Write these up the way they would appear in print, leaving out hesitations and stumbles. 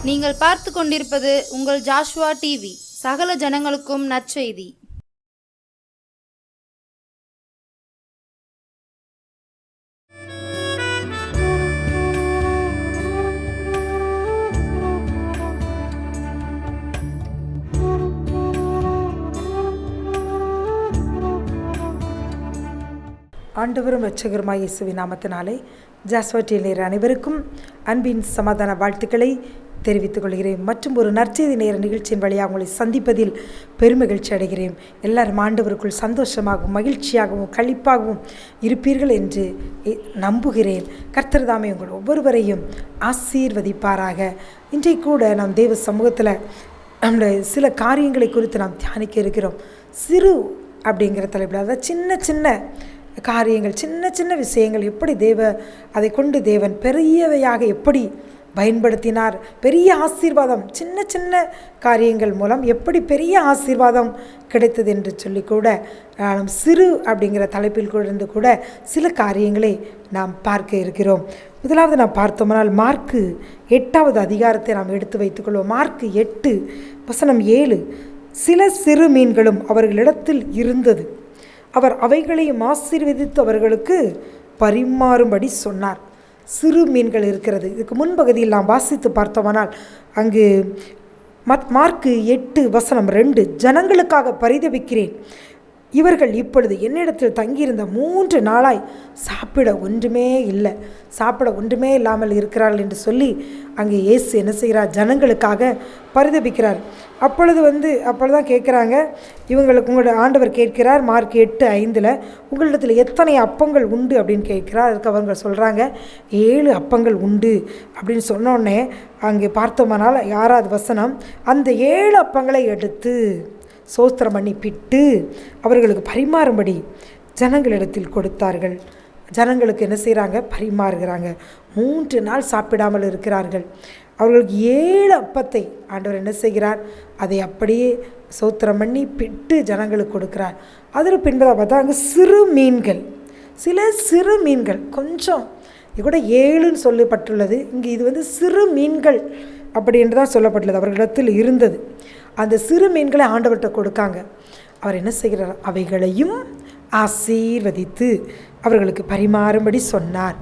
நீங்கள் பார்த்து கொண்டிருப்பது உங்கள் ஜாஷ்வா டிவி. சகல ஜனங்களுக்கும் நற்செய்தி. ஆண்டவரும் இரட்சகருமாய் இயேசுவின் நாமத்தினாலே ஜாஸ்வா டிவி அனைவருக்கும் அன்பின் சமாதான வாழ்த்துக்களை தெரிவித்துக் கொள்கிறேன். மற்றும் ஒரு நற்செய்தி நேர நிகழ்ச்சியின் வழியாக உங்களை சந்திப்பதில் பெருமகிழ்ச்சி அடைகிறேன். எல்லாரும் ஆண்டவருக்குள் சந்தோஷமாகவும் மகிழ்ச்சியாகவும் களிப்பாகவும் இருப்பீர்கள் என்று நம்புகிறேன். கர்த்தர் தாமே உங்கள் ஒவ்வொருவரையும் ஆசீர்வதிப்பாராக. இன்றைக்கு கூட நாம் தேவ சமூகத்தில் நம்முடைய சில காரியங்களை குறித்து நாம் தியானிக்க இருக்கிறோம். சிறு அப்படிங்கிற தலைப்பில், அதாவது சின்ன சின்ன காரியங்கள், சின்ன சின்ன விஷயங்கள் எப்படி அதை கொண்டு தேவன் பெரியவையாக எப்படி பயன்படுத்தினார், பெரிய ஆசீர்வாதம் சின்ன சின்ன காரியங்கள் மூலம் எப்படி பெரிய ஆசீர்வாதம் கிடைத்தது என்று சொல்லி கூட சிறு அப்படிங்கிற தலைப்பில் இருந்து கூட சில காரியங்களை நாம் பார்க்க இருக்கிறோம். முதலாவது நாம் பார்த்தோம்னால் மார்க்கு 8வது அதிகாரத்தை நாம் எடுத்து வைத்துக்கொள்வோம். மார்க்கு 8:7, சில சிறு மீன்களும் அவர்களிடத்தில் இருந்தது, அவர் அவைகளையும் ஆசீர்வதித்து அவர்களுக்கு பரிமாறும்படி சொன்னார். சிறு மீன்கள் இருக்கிறது. இதுக்கு முன்பகுதியில் நாம் வாசித்து பார்த்தோமானால் அங்கு மார்க்கு 8:2, ஜனங்களுக்காக பரிதபிக்கிறேன், இவர்கள் இப்பொழுது என்னிடத்தில் தங்கியிருந்த 3 நாளாய் சாப்பிட ஒன்றுமே இல்லாமல் இருக்கிறார்கள் என்று சொல்லி அங்கே இயேசு என்ன செய்கிறார், ஜனங்களுக்காக பரிதபிக்கிறார். அப்பொழுதுதான் கேட்குறாங்க இவங்களுக்கு, உங்களோட ஆண்டவர் கேட்கிறார் மார்க் 8:5, உங்களிடத்தில் எத்தனை அப்பங்கள் உண்டு அப்படின்னு கேட்குறார். அதுக்கு அவங்க சொல்கிறாங்க 7 அப்பங்கள் உண்டு அப்படின்னு சொன்னோடனே அங்கே பார்த்தோம்னால் 6வது வசனம், அந்த 7 அப்பங்களை எடுத்து சோஸ்திரம் பண்ணி பிட்டு அவர்களுக்கு பரிமாறும்படி ஜனங்களிடத்தில் கொடுத்தார்கள். ஜனங்களுக்கு என்ன செய்கிறாங்க, பரிமாறுகிறாங்க. 3 நாள் சாப்பிடாமல் இருக்கிறார்கள். அவர்களுக்கு 7 அப்பத்தை ஆண்டவர் என்ன செய்கிறார், அதை அப்படியே சோத்திரம் பண்ணி பிட்டு ஜனங்களுக்கு கொடுக்கிறார். அதில் பின்பதாக பார்த்தா அங்கே சிறு மீன்கள், சில சிறு மீன்கள், கொஞ்சம் கூட 7ன்னு சொல்லப்பட்டுள்ளது. இங்கே இது சிறு மீன்கள் அப்படி என்று தான் சொல்லப்பட்டுள்ளது. அவர்களிடத்தில் இருந்தது. அந்த சிறு மீன்களை ஆண்டவர்கிட்ட கொடுக்காங்க. அவர் என்ன செய்கிறார், அவைகளையும் ஆசீர்வதித்து அவர்களுக்கு பரிமாறும்படி சொன்னார்.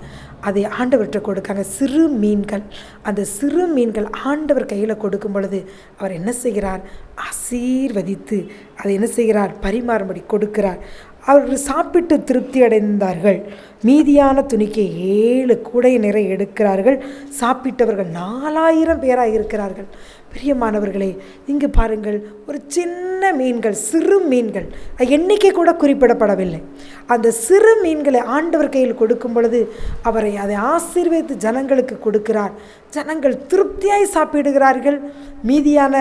அதை ஆண்டவர்கிட்ட கொடுக்காங்க. சிறு மீன்கள், அந்த சிறு மீன்கள் ஆண்டவர் கையில் கொடுக்கும் பொழுது அவர் என்ன செய்கிறார், ஆசீர்வதித்து அதை என்ன செய்கிறார், பரிமாறும்படி கொடுக்கிறார். அவர்கள் சாப்பிட்டு திருப்தி அடைந்தார்கள். மீதியான துணிக்கை 7 கூடை நிறைய எடுக்கிறார்கள். சாப்பிட்டவர்கள் 4000 பேராக இருக்கிறார்கள். பிரியமானவர்களே, இங்கு பாருங்கள், ஒரு சின்ன மீன்கள், சிறு மீன்கள், எண்ணிக்கை கூட குறிப்பிடப்படவில்லை. அந்த சிறு மீன்களை ஆண்டவர் கையில் கொடுக்கும் பொழுது அவரை அதை ஆசீர்வதித்து ஜனங்களுக்கு கொடுக்கிறார். ஜனங்கள் திருப்தியாய் சாப்பிடுகிறார்கள். மீதியான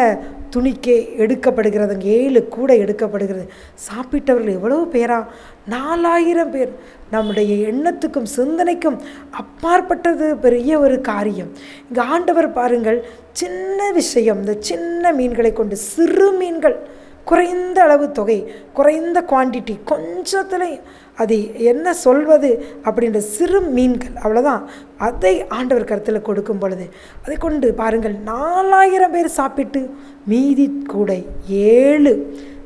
துணிக்கை எடுக்கப்படுகிறது, அங்கே 7 கூடை எடுக்கப்படுகிறது. சாப்பிட்டவர்கள் எவ்வளவு பேரா, 4000 பேர். நம்முடைய எண்ணத்துக்கும் சிந்தனைக்கும் அப்பாற்பட்டது பெரிய ஒரு காரியம். இங்கே ஆண்டவர் பாருங்கள், சின்ன விஷயம், இந்த சின்ன மீன்களை கொண்டு, சிறு மீன்கள், குறைந்த அளவு தொகை, குறைந்த குவான்டிட்டி, கொஞ்சத்தில் அது என்ன சொல்வது அப்படின்ற சிறு மீன்கள், அவ்வளோதான். அதை ஆண்டவர் கருத்தில் கொடுக்கும் பொழுது அதை கொண்டு பாருங்கள் 4000 பேர் சாப்பிட்டு மீதி கூடை 7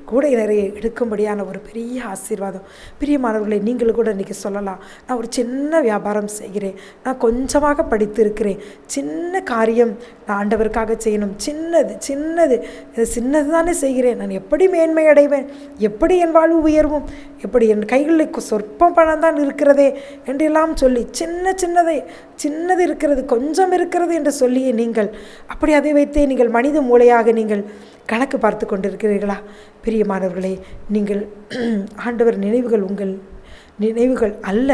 கூடை நிறைய எடுக்கும்படியான ஒரு பெரிய ஆசீர்வாதம். பிரியமானவர்களை, நீங்கள் கூட இன்றைக்கி சொல்லலாம், நான் ஒரு சின்ன வியாபாரம் செய்கிறேன், நான் கொஞ்சமாக படித்திருக்கிறேன், சின்ன காரியம் நான் ஆண்டவருக்காக செய்யணும், சின்னது தானே செய்கிறேன், நான் எப்படி மேன்மை அடைவேன், எப்படி என் வாழ்வு உயர்வும், எப்படி என் கைகளில் சொற்பம் பணம் தான் இருக்கிறதே என்றெல்லாம் சொல்லி சின்னது இருக்கிறது, கொஞ்சம் இருக்கிறது என்று சொல்லியே நீங்கள் அப்படி அதை வைத்தே நீங்கள் மனித மூளையாக நீங்கள் கணக்கு பார்த்து கொண்டிருக்கிறீர்களா? பிரியமானவர்களே, நீங்கள் ஆண்டவர் நினைவுகள் உங்கள் நினைவுகள் அல்ல.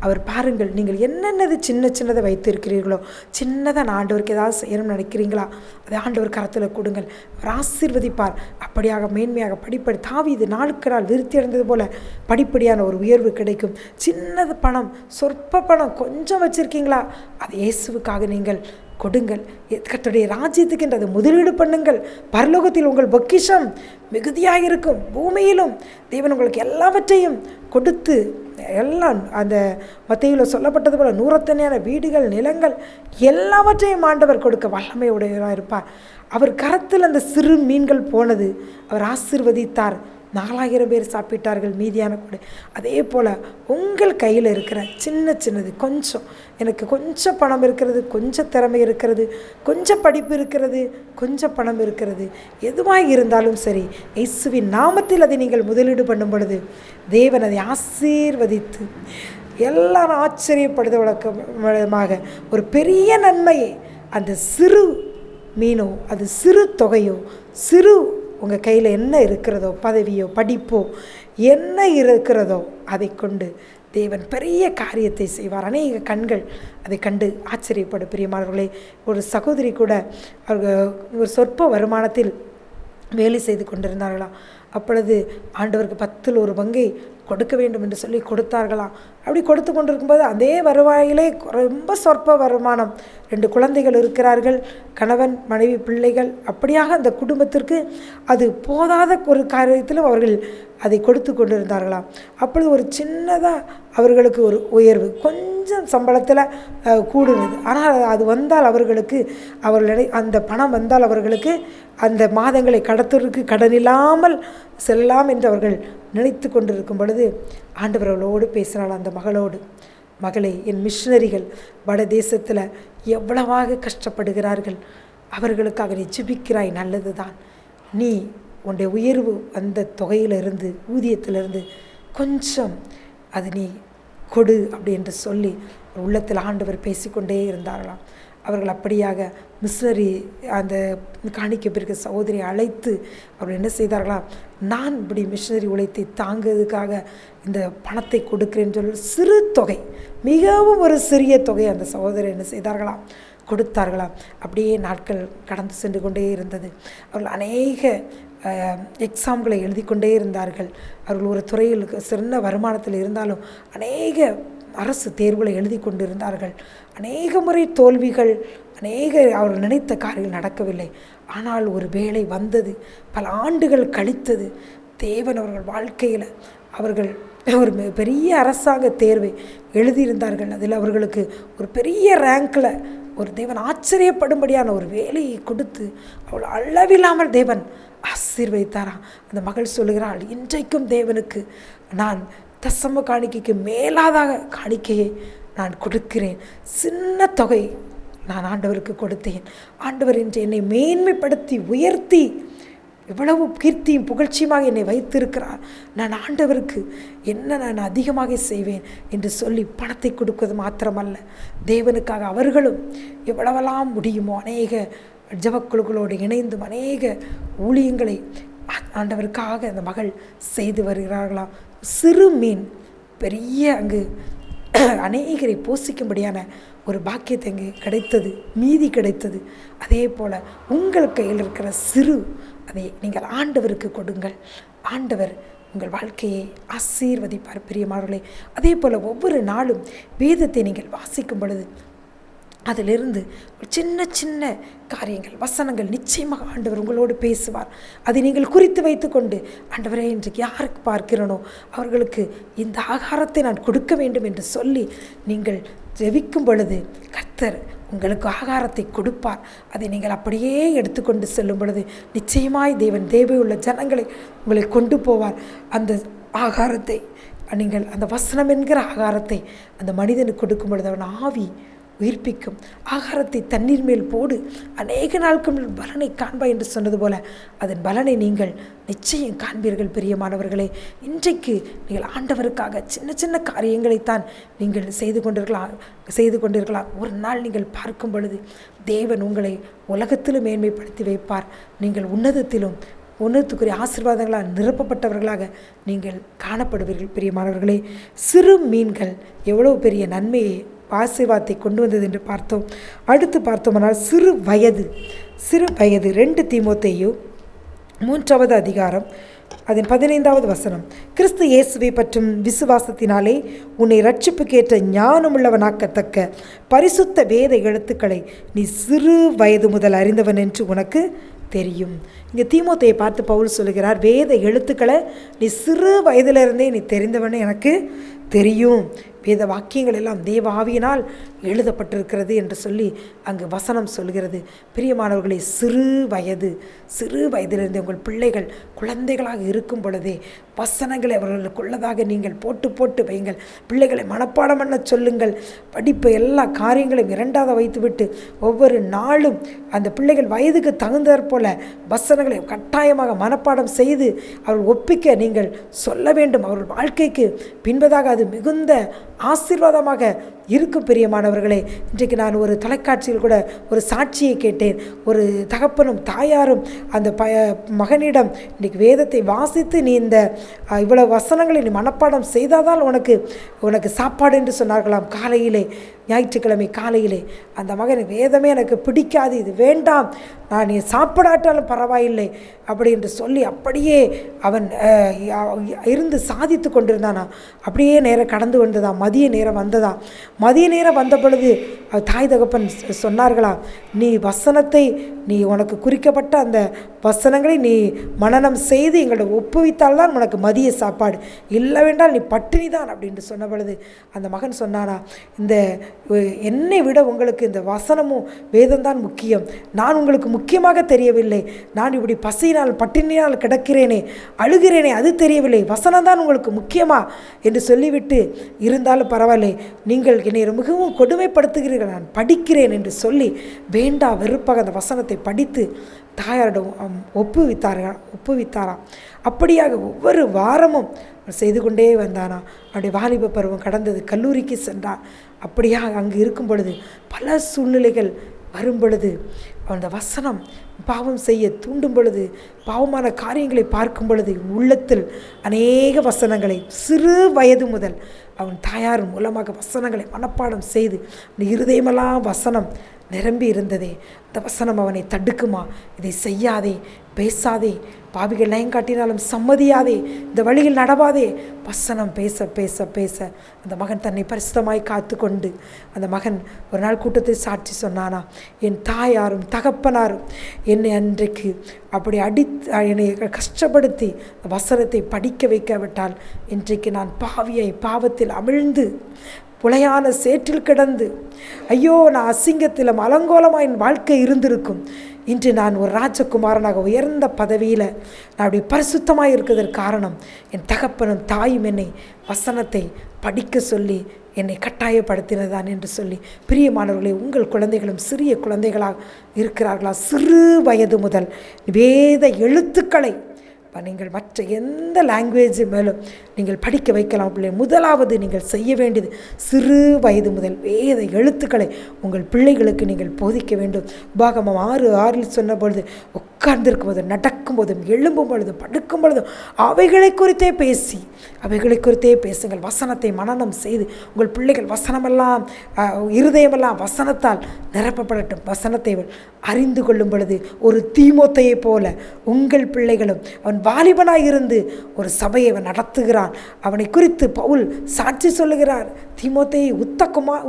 அவர் பாருங்கள், நீங்கள் என்னென்னது சின்னதை வைத்திருக்கிறீர்களோ, சின்னதாக நான் ஆண்டவருக்கு ஏதாவது செய்யணும்னு நினைக்கிறீங்களா, அதை ஆண்டவர் கரத்தில் கொடுங்கள், அவர் ஆசீர்வதிப்பார். அப்படியாக மேன்மையாக தாவீது நாளுக்கு நாள் விருத்தி அடைந்தது போல படிப்படியான ஒரு உயர்வு கிடைக்கும். சின்னது பணம், சொற்ப பணம் கொஞ்சம் வச்சுருக்கீங்களா, அது இயேசுவுக்காக நீங்கள் கொடுங்கள். கர்த்தருடைய ராஜ்யத்துக்கு என்று அதை முதலீடு பண்ணுங்கள். பரலோகத்தில் உங்கள் பொக்கிஷம் மிகுதியாக இருக்கும். பூமியிலும் தேவன் உங்களுக்கு எல்லாவற்றையும் கொடுத்து எல்லாம் அந்த மத்தேயுவில் சொல்லப்பட்டது போல் 100 வீடுகள், நிலங்கள் எல்லாவற்றையும் ஆண்டவர் கொடுக்க வல்லமை உடையவராக இருப்பார். அவர் கரத்தில் அந்த சிறு மீன்கள் போனது, அவர் ஆசீர்வதித்தார். 4000 பேர் சாப்பிட்டார்கள் மீதியான கூட. அதே போல் உங்கள் கையில் இருக்கிற சின்னது, கொஞ்சம், எனக்கு கொஞ்சம் பணம் இருக்கிறது, கொஞ்சம் திறமை இருக்கிறது, கொஞ்சம் படிப்பு இருக்கிறது, கொஞ்சம் பணம் இருக்கிறது, எதுவாக இருந்தாலும் சரி, இயேசுவின் நாமத்தில் அதை நீங்கள் முதலீடு பண்ணும் பொழுது தேவன் அதை ஆசீர்வதித்து எல்லாரும் ஆச்சரியப்படுத வழக்கமாக ஒரு பெரிய நன்மையை, அந்த சிறு மீனோ, அது சிறு தொகையோ, சிறு உங்கள் கையில் என்ன இருக்கிறதோ, பதவியோ படிப்போ என்ன இருக்கிறதோ அதை கொண்டு தேவன் பெரிய காரியத்தை செய்வார். அநேக கண்கள் அதை கண்டு ஆச்சரியப்படும். பிரியமானவர்களே, ஒரு சகோதரி கூட அவர்கள் ஒரு சொற்ப வருமானத்தில் வேலை செய்து கொண்டிருந்தார்களாம். அப்பொழுது ஆண்டவருக்கு 10ல் 1 பங்கை கொடுக்க வேண்டும் என்று சொல்லி கொடுத்தார்களாம். அப்படி கொடுத்து கொண்டிருக்கும்போது அதே வருவாயிலே ரொம்ப சொற்ப வருமானம், 2 குழந்தைகள் இருக்கிறார்கள், கணவன், மனைவி, பிள்ளைகள், அப்படியாக அந்த குடும்பத்திற்கு அது போதாத ஒரு காரியத்திலும் அவர்கள் அதை கொடுத்து கொண்டிருந்தார்களாம். அப்பொழுது ஒரு சின்னதாக அவர்களுக்கு ஒரு உயர்வு, கொஞ்சம் சம்பளத்தில் கூடுனது. ஆனால் அது வந்தால் அவர்களுக்கு, அவர்கள் அந்த பணம் வந்தால் அவர்களுக்கு அந்த மாதங்களை கடத்துவதற்கு கடன் இல்லாமல் செல்லலாம் என்று அவர்கள் நினைத்து கொண்டிருக்கும் பொழுது ஆண்டவர் அவளோடு பேசினாள், அந்த மகளோடு. மகளே, என் மிஷனரிகள் வட தேசத்தில் எவ்வளவாக கஷ்டப்படுகிறார்கள், அவர்களுக்காக நீ ஜெபிக்கிறாய், நல்லது தான். நீ உன்னுடைய உயர்வு அந்த தொகையிலிருந்து, ஊதியத்திலிருந்து கொஞ்சம் அது நீ கொடு அப்படி என்று சொல்லி உள்ளத்தில் ஆண்டவர் பேசிக்கொண்டே இருந்தார்களாம். அவர்கள் அப்படியாக மிஷனரி அந்த காணிக்க பிறகு சகோதரியை அழைத்து அவர்கள் என்ன செய்தார்களாம், நான் இப்படி மிஷனரி உழைத்தை தாங்கிறதுக்காக இந்த பணத்தை கொடுக்கிறேன்னு சொல்லி சிறு தொகை, மிகவும் ஒரு சிறிய தொகை அந்த சகோதரி என்ன செய்தார்களாம், கொடுத்தார்களாம். அப்படியே நாட்கள் கடந்து சென்று கொண்டே இருந்தது. அவர்கள் அநேக எக்ஸாம்களை எழுதி கொண்டே இருந்தார்கள். அவர்கள் ஒரு துறையில் சிறந்த வருமானத்தில் இருந்தாலும் அநேக அரசு தேர்வுகளை எழுதி கொண்டிருந்தார்கள். அநேக முறை தோல்விகள், அநேக அவர்கள் நினைத்த காரியங்கள் நடக்கவில்லை. ஆனால் ஒரு வேளை வந்தது, பல ஆண்டுகள் கழித்தது. தேவன் அவர்கள் வாழ்க்கையில் அவர்கள் ஒரு பெரிய அரசாங்க தேர்வை எழுதியிருந்தார்கள். அதில் அவர்களுக்கு ஒரு பெரிய ரேங்கில் ஒரு தேவன் ஆச்சரியப்படும்படியான ஒரு வேலையை கொடுத்து அவள் அளவில்லாமல் தேவன் ஆசீர்வதித்தாராம். அந்த மகள் சொல்லுகிறாள், இன்றைக்கும் தேவனுக்கு நான் தசம காணிக்கைக்கு மேலாதாக காணிக்கையை நான் கொடுக்கிறேன். சின்ன தொகை நான் ஆண்டவருக்கு கொடுத்தேன். ஆண்டவர் இன்று என்னை மேன்மைப்படுத்தி உயர்த்தி எவ்வளவு கீர்த்தியும் புகழ்ச்சியுமாக என்னை வைத்திருக்கிறார். நான் ஆண்டவருக்கு என்ன நான் அதிகமாக செய்வேன் என்று சொல்லி பணத்தை கொடுப்பது மாத்திரமல்ல, தேவனுக்காக அவர்களும் எவ்வளவெல்லாம் முடியுமோ அநேக ஜபக்குழுக்களோடு இணைந்தும் அநேக ஊழியங்களை ஆண்டவருக்காக அந்த மகள் செய்து வருகிறார்களாம். சிறு மீன் பெரிய அங்கு அநேகரை போஷிக்கும்படியான ஒரு பாக்கியத்தை அங்கு கிடைத்தது, மீதி கிடைத்தது. அதே போல் உங்கள் கையில் இருக்கிற சிறு அதை நீங்கள் ஆண்டவருக்கு கொடுங்கள். ஆண்டவர் உங்கள் வாழ்க்கையை ஆசீர்வதிப்பார். பிரியமானவர்களே, அதே போல் ஒவ்வொரு நாளும் வேதத்தை நீங்கள் வாசிக்கும் பொழுது அதிலிருந்து சின்ன சின்ன காரியங்கள், வசனங்கள் நிச்சயமாக ஆண்டவர் உங்களோடு பேசுவார். அதை நீங்கள் குறித்து வைத்து கொண்டு, ஆண்டவரே இன்றைக்கு யாருக்கு பார்க்கிறனோ அவர்களுக்கு இந்த ஆகாரத்தை நான் கொடுக்க வேண்டும் என்று சொல்லி நீங்கள் ஜெபிக்கும் பொழுது கர்த்தர் உங்களுக்கு ஆகாரத்தை கொடுப்பார். அதை நீங்கள் அப்படியே எடுத்துக்கொண்டு செல்லும் பொழுது நிச்சயமாய் தேவன் தேவையுள்ள ஜனங்களை உங்களை கொண்டு போவார். அந்த ஆகாரத்தை நீங்கள், அந்த வசனம் என்கிற ஆகாரத்தை அந்த மனிதனுக்கு கொடுக்கும் பொழுது அவன் ஆவி உயிர்ப்பிக்கும். ஆகாரத்தை தண்ணீர் மேல் போடு, அநேக நாட்கள் பலனை காண்பாய் என்று சொன்னது போல அதன் பலனை நீங்கள் நிச்சயம் காண்பீர்கள். பிரியமானவர்களே, இன்றைக்கு நீங்கள் ஆண்டவருக்காக சின்ன சின்ன காரியங்களைத்தான் நீங்கள் செய்து கொண்டிருக்கலாம். ஒரு நாள் நீங்கள் பார்க்கும் பொழுது தேவன் உங்களை உலகத்திலும் மேன்மைப்படுத்தி வைப்பார். நீங்கள் உன்னதத்துக்குரிய ஆசீர்வாதங்களால் நிரப்பப்பட்டவர்களாக நீங்கள் காணப்படுவீர்கள். பிரியமானவர்களே, சிறு மீன்கள் எவ்வளவு பெரிய நன்மையை ஆசீர்வாதத்தை கொண்டு வந்தது என்று பார்த்தோம். அடுத்து பார்த்தோம்னால் சிறு வயது 2 தீமோத்தேயு 3வது அதிகாரம் அதன் 15வது வசனம். கிறிஸ்து இயேசுவை பற்றும் விசுவாசத்தினாலே உன்னை ரட்சிப்புக்கேற்ற ஞானமுள்ளவனாக்கத்தக்க பரிசுத்த வேத எழுத்துக்களை நீ சிறு வயது முதல் அறிந்தவன் என்று உனக்கு தெரியும். இங்கே தீமோத்தேயை பார்த்து பவுல் சொல்கிறார், வேத எழுத்துக்களை நீ சிறு வயதிலிருந்தே நீ தெரிந்தவனே எனக்கு தெரியும். வேத வாக்கியங்கள் எல்லாம் தேவ ஆவியினால் எழுதப்பட்டிருக்கிறது என்று சொல்லி அங்கு வசனம் சொல்கிறது. பிரியமானவர்களே, சிறு வயதிலிருந்து உங்கள் பிள்ளைகள் குழந்தைகளாக இருக்கும் பொழுதே வசனங்களை அவர்களுக்குள்ளதாக நீங்கள் போட்டு வையுங்கள். பிள்ளைகளை மனப்பாடம் பண்ண சொல்லுங்கள். படிப்பு எல்லா காரியங்களையும் இரண்டாவது வைத்துவிட்டு ஒவ்வொரு நாளும் அந்த பிள்ளைகள் வயதுக்கு தகுந்தாற் போல வசனங்களை கட்டாயமாக மனப்பாடம் செய்து அவர்கள் ஒப்பிக்க நீங்கள் சொல்ல வேண்டும். அவர்கள் வாழ்க்கைக்கு பின்பதாக அது மிகுந்த ஆசீர்வாதமாக இருக்கும். பிரியமானவர்களே, இன்றைக்கு நான் ஒரு தொலைக்காட்சியில் கூட ஒரு சாட்சியை கேட்டேன். ஒரு தகப்பனும் தாயாரும் அந்த மகனிடம், இன்றைக்கு வேதத்தை வாசித்து நீ இந்த இவ்வளவு வசனங்களை நீ மனப்பாடம் செய்தாதான் உனக்கு சாப்பாடு என்று சொன்னார்களாம். காலையிலே, ஞாயிற்றுக்கிழமை காலையிலே அந்த மகன், வேதமே எனக்கு பிடிக்காது, இது வேண்டாம், நான் நீ சாப்பிடாட்டாலும் பரவாயில்லை அப்படி என்று சொல்லி அப்படியே அவன் இருந்து சாதித்து கொண்டிருந்தானா. அப்படியே நேரம் கடந்து வந்ததா, மதிய நேரம் வந்ததா. மதிய நேரம் வந்த பொழுது தாய் தகப்பன் சொன்னார்களா, நீ வசனத்தை, நீ உனக்கு குறிக்கப்பட்ட அந்த வசனங்களை நீ மனனம் செய்து எங்களை ஒப்புவித்தால்தான் உனக்கு மதிய சாப்பாடு, இல்லவென்றால் நீ பட்டினி தான் அப்படின்னு சொன்ன பொழுது அந்த மகன் சொன்னானா, இந்த என்னை விட உங்களுக்கு இந்த வசனமும் வேதம்தான் முக்கியம், நான் உங்களுக்கு முக்கியமாக தெரியவில்லை, நான் இப்படி பசியினால் பட்டினியால் கிடக்கிறேனே, அழுகிறேனே, அது தெரியவில்லை, வசனம்தான் உங்களுக்கு முக்கியமா என்று சொல்லிவிட்டு, இருந்தாலும் பரவாயில்லை, நீங்கள் என்னை மிகவும் கொடுமைப்படுத்துகிறீர்கள், நான் படிக்கிறேன் என்று சொல்லி வேண்டா வெறுப்பாக அந்த வசனத்தை படித்து தாயாரிடம் ஒப்புவித்தாராம். அப்படியாக ஒவ்வொரு வாரமும் செய்து கொண்டே வந்தானா. அவருடைய வாலிப பருவம் கடந்தது, கல்லூரிக்கு சென்றான். அப்படியாக அங்கு இருக்கும் பொழுது பல சூழ்நிலைகள் வரும் பொழுது அந்த வசனம் பாவம் செய்ய தூண்டும் பொழுது, பாவமான காரியங்களை பார்க்கும் பொழுது உள்ளத்தில் அநேக வசனங்களை சிறு வயது முதல் அவன் தாயார் மூலமாக வசனங்களை மனப்பாடம் செய்து இருதயமெல்லாம் வசனம் நிரம்பி இருந்ததே. அந்த வசனம் அவனை தடுக்குமா, இதை செய்யாதே, பேசாதே, பாவிகள் நயம் காட்டினாலும் சம்மதியாதே, இந்த வழியில் நடவாதே. வசனம் பேச பேச பேச அந்த மகன் தன்னை பரிசுத்தமாய் காத்து கொண்டு, அந்த மகன் ஒரு நாள் கூட்டத்தை சாட்சி சொன்னானா, என் தாயாரும் தகப்பனாரும் என்னை அன்றைக்கு அப்படி என்னை கஷ்டப்படுத்தி வசனத்தை படிக்க வைக்காவிட்டால் இன்றைக்கு நான் பாவத்தில் அமிழ்ந்து புலையான சேற்றில் கிடந்து, ஐயோ, நான் அசிங்கத்திலும் அலங்கோலமாக என் வாழ்க்கை இருந்திருக்கும். இன்று நான் ஒரு ராஜகுமாரனாக உயர்ந்த பதவியில் நான் அப்படி பரிசுத்தமாக இருக்கிறதற்கு காரணம் என் தகப்பனும் தாயும் என்னை வசனத்தை படிக்க சொல்லி என்னை கட்டாயப்படுத்தினதான் என்று சொல்லி. பிரியமானவர்களே, உங்கள் குழந்தைகளும் சிறிய குழந்தைகளாக இருக்கிறார்களா? சிறு வயது முதல் வேத எழுத்துக்களை நீங்கள் மற்ற எந்த லாங்குவேஜ் மேலும் நீங்கள் படிக்க வைக்கலாம். பிள்ளை முதலாவது நீங்கள் செய்ய வேண்டியது சிறு வயது முதல் வேத எழுத்துக்களை உங்கள் பிள்ளைகளுக்கு நீங்கள் போதிக்க வேண்டும். உபாகமம் 6:6 சொன்ன பொழுது, உட்கார்ந்திருக்கும் போதும் நடக்கும் போதும் எழும்பும் பொழுதும் படுக்கும் பொழுதும் அவைகளை குறித்தே பேசுங்கள். வசனத்தை மனனம் செய்து உங்கள் பிள்ளைகள் வசனமெல்லாம் இருதயமெல்லாம் வசனத்தால் நிரப்பப்படட்டும். வசனத்தை அறிந்து கொள்ளும் பொழுது ஒரு தீமோத்தேயை போல உங்கள் பிள்ளைகளும், அவன் வாலிபனாக இருந்து ஒரு சபையை அவன் நடத்துகிறான். அவனை குறித்து பவுல் சாட்சி சொல்லுகிறார். தீமோத்தேயை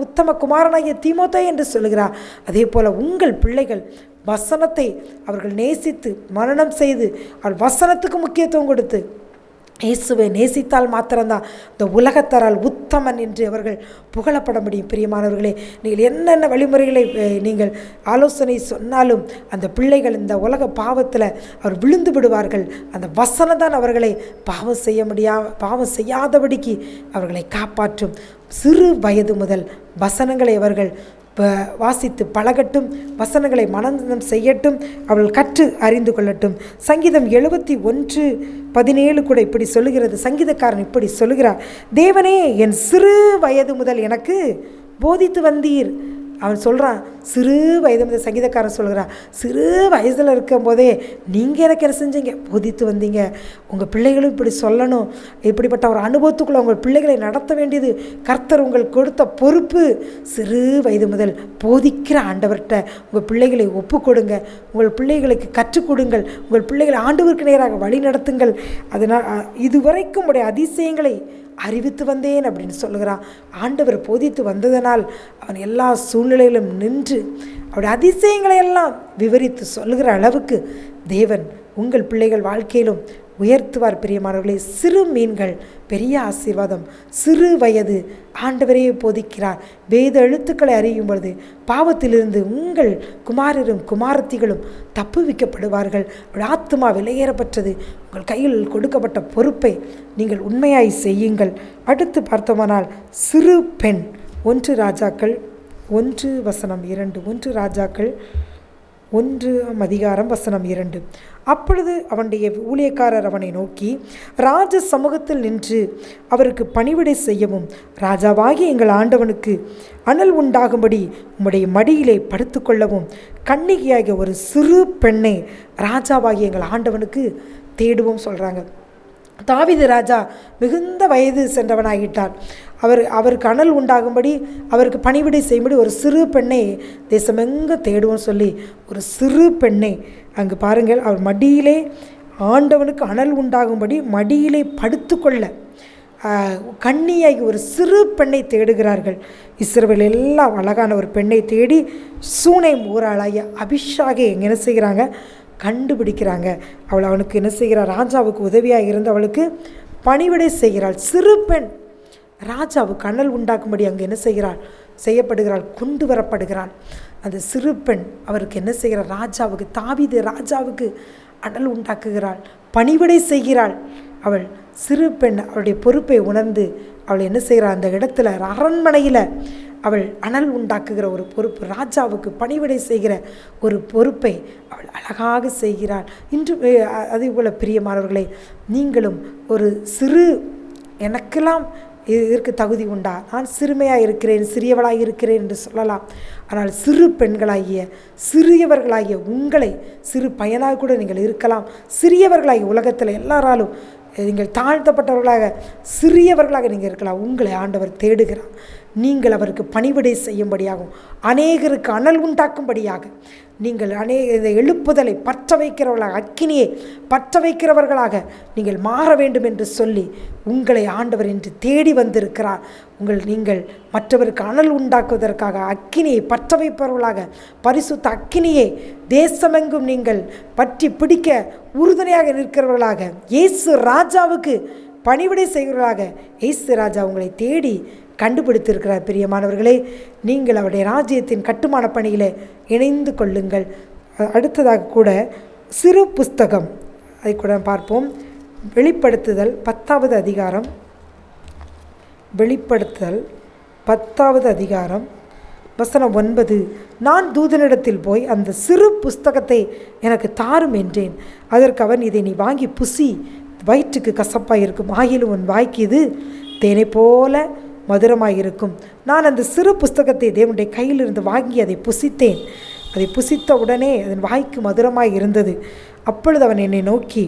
உத்தம குமாரனாகிய தீமோத்தேயை என்று சொல்லுகிறார். அதே போல உங்கள் பிள்ளைகள் வசனத்தை அவர்கள் நேசித்து மனனம் செய்து அவள் வசனத்துக்கு முக்கியத்துவம் கொடுத்து இயேசுவை நேசித்தால் மாத்திரம்தான் இந்த உலகத்தாரால் உத்தமன் என்று அவர்கள் புகழப்பட முடியும். பிரியமானவர்களே, நீங்கள் என்னென்ன வழிமுறைகளை நீங்கள் ஆலோசனை சொன்னாலும் அந்த பிள்ளைகள் இந்த உலக பாவத்தில் அவர் விழுந்து விடுவார்கள். அந்த வசனம் தான் அவர்களை பாவம் செய்யாதபடிக்கு அவர்களை காப்பாற்றும். சிறு வயது முதல் வசனங்களை அவர்கள் வாசித்து பழகட்டும், வசனங்களை மனனம் செய்யட்டும், அவள் கற்று அறிந்து கொள்ளட்டும். சங்கீதம் 71:17 கூட இப்படி சொல்லுகிறது. சங்கீதக்காரன் இப்படி சொல்லுகிறார், தேவனே, என் சிறு வயது முதல் எனக்கு போதித்து வந்தீர். அவன் சொல்கிறான், சிறு வயது முதல் சங்கீதக்காரன் சொல்கிறான், சிறு வயதில் இருக்கும் போதே நீங்கள் எனக்கு என்ன செஞ்சீங்க? போதித்து வந்தீங்க. உங்கள் பிள்ளைகளும் இப்படி சொல்லணும். இப்படிப்பட்ட ஒரு அனுபவத்துக்குள்ளே உங்கள் பிள்ளைகளை நடத்த வேண்டியது கர்த்தர் உங்களுக்கு கொடுத்த பொறுப்பு. சிறு வயது முதல் போதிக்கிற ஆண்டவர்கிட்ட உங்கள் பிள்ளைகளை ஒப்பு கொடுங்க. உங்கள் பிள்ளைகளுக்கு கற்றுக் கொடுங்கள். உங்கள் பிள்ளைகளை ஆண்டவருக்கு நேராக வழி நடத்துங்கள். அதனால் இதுவரைக்கும் உடைய அதிசயங்களை அறிவித்து வந்தேன் அப்படின்னு சொல்லுகிறான். ஆண்டவர் போதித்து வந்ததனால் அவன் எல்லா சூழ்நிலையிலும் நின்று அவருடைய அதிசயங்களை எல்லாம் விவரித்து சொல்லுகிற அளவுக்கு தேவன் உங்கள் பிள்ளைகள் வாழ்க்கையிலும் உயர்த்துவார். பிரியமானவர்களே, சிறு மீன்கள் பெரிய ஆசீர்வாதம். சிறு வயது ஆண்டவரையே போதிக்கிறார். வேத எழுத்துக்களை அறியும் பொழுது பாவத்திலிருந்து உங்கள் குமாரரும் குமாரத்திகளும் தப்புவிக்கப்படுவார்கள். ஆத்துமா விலையேறப்பட்டது. உங்கள் கையில் கொடுக்கப்பட்ட பொறுப்பை நீங்கள் உண்மையாய் செய்யுங்கள். அடுத்து பார்த்தோமானால் சிறு பெண் 1 ராஜாக்கள் 1:2 1 ராஜாக்கள் 1:2. அப்பொழுது அவனுடைய ஊழியக்காரர் அவனை நோக்கி, ராஜ சமூகத்தில் நின்று அவருக்கு பணிவிடை செய்யவும் ராஜாவாகி எங்கள் ஆண்டவனுக்கு அனல் உண்டாகும்படி உம்முடைய மடியிலே படுத்துக்கொள்ளவும் கன்னிகையாகிய ஒரு சிறு பெண்ணை ராஜாவாகி எங்கள் ஆண்டவனுக்கு தேடுவோம் சொல்கிறாங்க. தாவீது ராஜா மிகுந்த வயது சென்றவனாகிட்டார். அவருக்கு அனல் உண்டாகும்படி அவருக்கு பணிவிடை செய்யும்படி ஒரு சிறு பெண்ணை தேசமெங்க தேடுவோம் சொல்லி ஒரு சிறு பெண்ணை அங்கு பாருங்கள், அவர் மடியிலே ஆண்டவனுக்கு அனல் உண்டாகும்படி மடியிலே படுத்துக்கொள்ள கன்னியாகி ஒரு சிறு பெண்ணை தேடுகிறார்கள். இஸ்ரவேல் எல்லாம் அழகான ஒரு பெண்ணை தேடி சூனேம் ஊராளாகிய அபிஷாகை என்ன செய்கிறாங்க, கண்டுபிடிக்கிறாங்க. அவள் அவனுக்கு என்ன செய்கிறாள், ராஜாவுக்கு உதவியாக இருந்து அவளுக்கு பணிவிடை செய்கிறாள். சிறு பெண் ராஜாவுக்கு அனல் உண்டாக்கும்படி அங்கே என்ன செய்கிறாள், செய்யப்படுகிறாள், கொண்டு வரப்படுகிறாள். அந்த சிறு பெண் அவருக்கு என்ன செய்கிறாள், ராஜாவுக்கு, தாவீது ராஜாவுக்கு அனல் உண்டாக்குகிறாள், பணிவிடை செய்கிறாள். அவள் சிறு பெண் அவளுடைய பொறுப்பை உணர்ந்து அவள் என்ன செய்கிறாள், அந்த இடத்துல அரண்மனையில் அவள் அனல் உண்டாக்குகிற ஒரு பொறுப்பு, ராஜாவுக்கு பணிவிடை செய்கிற ஒரு பொறுப்பை அவள் அழகாக செய்கிறாள். இன்று அதே போல் பிரியமானவர்களே, நீங்களும் ஒரு சிறு, எனக்கெல்லாம் இதற்கு தகுதி உண்டா, நான் சிறுமையாக இருக்கிறேன், சிறியவளாக இருக்கிறேன் என்று சொல்லலாம். ஆனால் சிறு பெண்களாகிய சிறியவர்களாகிய உங்களை, சிறு பையனாக கூட நீங்கள் இருக்கலாம், சிறியவர்களாகிய உலகத்தில் எல்லாராலும் நீங்கள் தாழ்த்தப்பட்டவர்களாக சிறியவர்களாக நீங்கள் இருக்கலாம். உங்களை ஆண்டவர் தேடுகிறார். நீங்கள் அவருக்கு பணிவிடை செய்யும்படியாகும், அநேகருக்கு அனல் உண்டாக்கும்படியாக நீங்கள் இந்த எழுப்புதலை பற்ற வைக்கிறவர்களாக, அக்கினியை பற்ற வைக்கிறவர்களாக நீங்கள் மாற வேண்டும் என்று சொல்லி உங்களை ஆண்டவர் இன்று தேடி வந்திருக்கிறார். நீங்கள் மற்றவருக்கு அனல் உண்டாக்குவதற்காக அக்கினியை பற்ற வைப்பவர்களாக, பரிசுத்த அக்கினியை தேசமெங்கும் நீங்கள் பற்றி பிடிக்க உறுதுணையாக நிற்கிறவர்களாக, இயேசு ராஜாவுக்கு பணிவிடை செய்கிறவர்களாக இயேசு ராஜா உங்களை தேடி கண்டுபிடித்திருக்கிறார். பிரியமானவர்களே, நீங்கள் அவருடைய ராஜ்யத்தின் கட்டுமான பணியில் இணைந்து கொள்ளுங்கள். அடுத்ததாக கூட சிறு புஸ்தகம், அதை கூட பார்ப்போம். வெளிப்படுத்துதல் 10வது அதிகாரம், வெளிப்படுத்துதல் 10வது அதிகாரம் வசனம் 9. நான் தூதனிடத்தில் போய் அந்த சிறு புஸ்தகத்தை எனக்கு தாரும் என்றேன். அதற்கு அவன், இதை நீ வாங்கி புசி, வயிற்றுக்கு கசப்பாக இருக்கும், ஆயிலும் உன் வாய்க்கு இது தேனை போல மதுரமாயிருக்கும். நான் அந்த சிறு புஸ்தகத்தை தேவனுடைய கையிலிருந்து வாங்கி அதை புசித்தேன். அதை புசித்த உடனே அதன் வாய்க்கு மதுரமாய் இருந்தது. அப்பொழுது அவன் என்னை நோக்கி,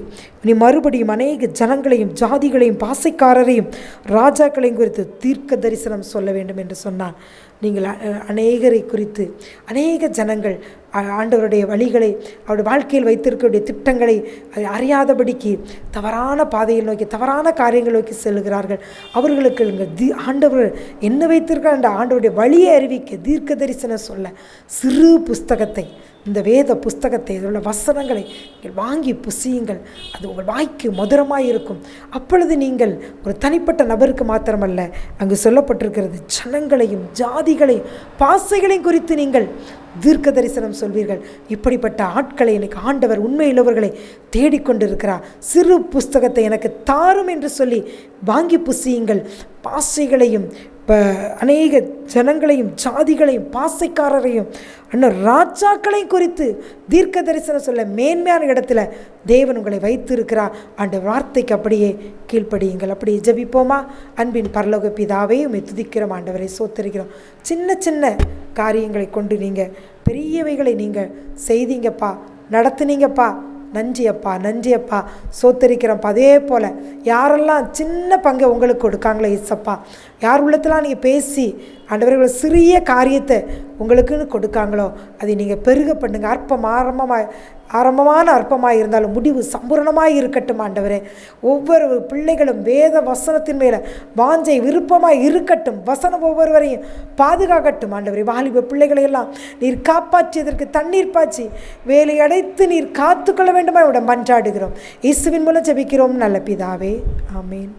நீ மறுபடியும் அநேக ஜனங்களையும் ஜாதிகளையும் பாசைக்காரரையும் ராஜாக்களையும் குறித்து தீர்க்க தரிசனம் சொல்ல வேண்டும் என்று சொன்னான். நீங்கள் அநேகரை குறித்து, அநேக ஜனங்கள் ஆண்டவருடைய வழிகளை, அவருடைய வாழ்க்கையில் வைத்திருக்கக்கூடிய திட்டங்களை அறியாதபடிக்கு தவறான பாதையில் நோக்கி, தவறான காரியங்கள் நோக்கி செல்கிறார்கள். அவர்களுக்கு ஆண்டவர் என்ன வைத்திருக்க அந்த ஆண்டவருடைய வழியை அறிவிக்க தீர்க்க தரிசனம் சொல்ல சிறு புஸ்தகத்தை, இந்த வேத புஸ்தகத்தை, இதோட வசனங்களை நீங்கள் வாங்கி புசியுங்கள். அது உங்கள் வாய்க்கு மதுரமாக இருக்கும். அப்பொழுது நீங்கள் ஒரு தனிப்பட்ட நபருக்கு மாத்திரமல்ல, அங்கு சொல்லப்பட்டிருக்கிறது ஜனங்களையும் ஜாதிகளையும் பாசைகளையும் குறித்து நீங்கள் தீர்க்க தரிசனம் சொல்வீர்கள். இப்படிப்பட்ட ஆட்களை எனக்கு ஆண்டவர் உண்மையுள்ளவர்களை தேடிக்கொண்டிருக்கிறார். சிறு புஸ்தகத்தை எனக்கு தாரும் என்று சொல்லி வாங்கி புசியுங்கள். பாசைகளையும் அநேக ஜனங்களையும் ஜாதிகளையும் பாசைக்காரரையும் ராஜாக்களையும் குறித்து தீர்க்க தரிசனம் சொல்ல மேன்மையான இடத்துல தேவன் உங்களை வைத்திருக்கிறார். அந்த வார்த்தைக்கு அப்படியே கீழ்ப்படியுங்கள். அப்படியே ஜெபிப்போமா? அன்பின் பரலோக பிதாவே, உம்மை துதிக்கிறோம் ஆண்டவரை, சோத்தரிக்கிறோம். சின்ன சின்ன காரியங்களை கொண்டு நீங்கள் பெரியவைகளை நீங்கள் செய்தீங்கப்பா, நடத்துனீங்கப்பா. நன்றி அப்பா, நன்றி அப்பா, சோத்தரிக்கிறோம்ப்பா. அதே போல் யாரெல்லாம் சின்ன பங்கை உங்களுக்கு கொடுக்காங்களோ இயேசப்பா, யார் உள்ளத்தெல்லாம் நீங்கள் பேசி ஆண்டவர்கள் சிறிய காரியத்தை உங்களுக்குன்னு கொடுக்காங்களோ அதை நீங்கள் பெருக பண்ணுங்கள். அற்பம் ஆரம்பமாக ஆரம்பமான அற்பமாக இருந்தாலும் முடிவு சம்பூரணமாக இருக்கட்டும் ஆண்டவரே. ஒவ்வொரு பிள்ளைகளும் வேத வசனத்தின் மேலே வாஞ்சை விருப்பமாக இருக்கட்டும். வசனம் ஒவ்வொருவரையும் பாதுகாக்கட்டும் ஆண்டவரே. வாலிப பிள்ளைகளை எல்லாம் நீர் காப்பாற்றியதற்கு தண்ணீர் பாய்ச்சி வேலை அடைத்து நீர் காத்துக்கொள்ள வேண்டுமா இவட மன்றாடுகிறோம். இயேசுவின் மூலம் ஜெபிக்கிறோம் நல்ல பிதாவே. ஆமேன்.